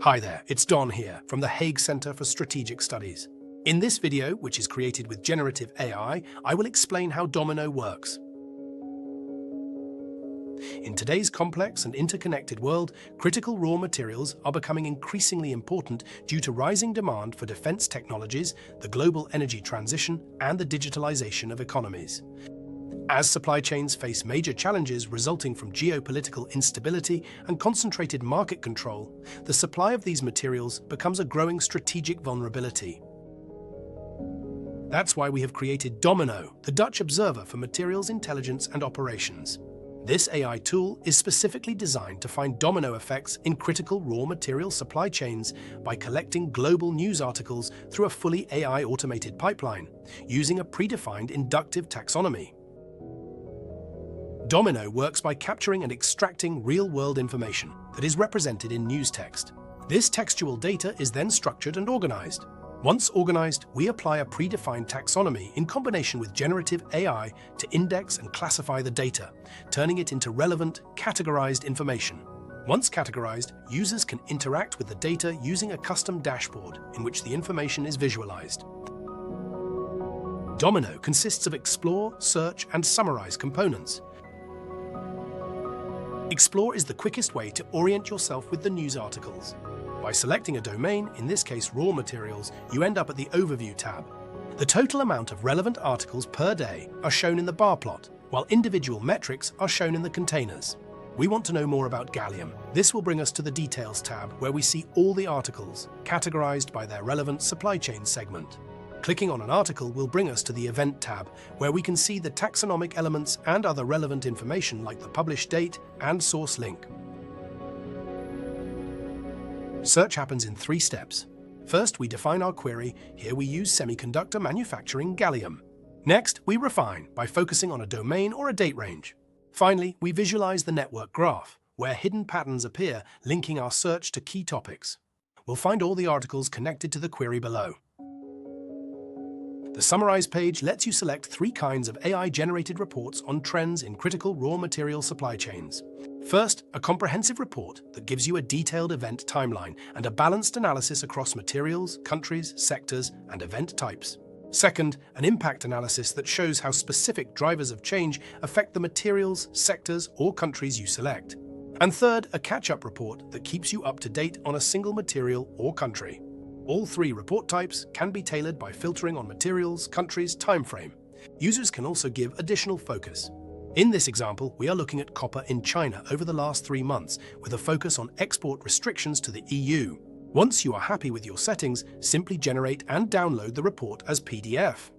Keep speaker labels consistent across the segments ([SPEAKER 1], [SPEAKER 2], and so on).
[SPEAKER 1] Hi there, it's Don here from the Hague Centre for Strategic Studies. In this video, which is created with generative AI, I will explain how Domino works. In today's complex and interconnected world, critical raw materials are becoming increasingly important due to rising demand for defense technologies, the global energy transition, and the digitalization of economies. As supply chains face major challenges resulting from geopolitical instability and concentrated market control, the supply of these materials becomes a growing strategic vulnerability. That's why we have created Domino, the Dutch observer for materials intelligence and operations. This AI tool is specifically designed to find domino effects in critical raw material supply chains by collecting global news articles through a fully AI automated pipeline, using a predefined inductive taxonomy. Domino works by capturing and extracting real-world information that is represented in news text. This textual data is then structured and organized. Once organized, we apply a predefined taxonomy in combination with generative AI to index and classify the data, turning it into relevant, categorized information. Once categorized, users can interact with the data using a custom dashboard in which the information is visualized. Domino consists of explore, search, and summarize components. Explore is the quickest way to orient yourself with the news articles. By selecting a domain, in this case raw materials, you end up at the Overview tab. The total amount of relevant articles per day are shown in the bar plot, while individual metrics are shown in the containers. We want to know more about gallium. This will bring us to the Details tab, where we see all the articles, categorized by their relevant supply chain segment. Clicking on an article will bring us to the Event tab, where we can see the taxonomic elements and other relevant information like the published date and source link. Search happens in 3 steps. First, we define our query. Here we use semiconductor manufacturing gallium. Next, we refine by focusing on a domain or a date range. Finally, we visualize the network graph, where hidden patterns appear, linking our search to key topics. We'll find all the articles connected to the query below. The Summarize page lets you select 3 kinds of AI-generated reports on trends in critical raw material supply chains. First, a comprehensive report that gives you a detailed event timeline and a balanced analysis across materials, countries, sectors, and event types. Second, an impact analysis that shows how specific drivers of change affect the materials, sectors, or countries you select. And third, a catch-up report that keeps you up to date on a single material or country. All 3 report types can be tailored by filtering on materials, countries, timeframe. Users can also give additional focus. In this example, we are looking at copper in China over the last 3 months, with a focus on export restrictions to the EU. Once you are happy with your settings, simply generate and download the report as PDF.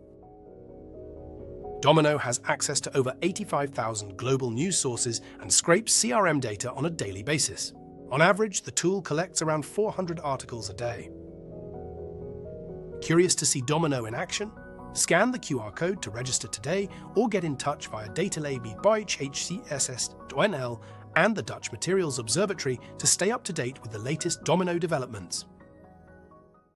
[SPEAKER 1] Domino has access to over 85,000 global news sources and scrapes CRM data on a daily basis. On average, the tool collects around 400 articles a day. Curious to see Domino in action? Scan the QR code to register today or get in touch via datalabby by HCSS.nl and the Dutch Materials Observatory to stay up to date with the latest Domino developments.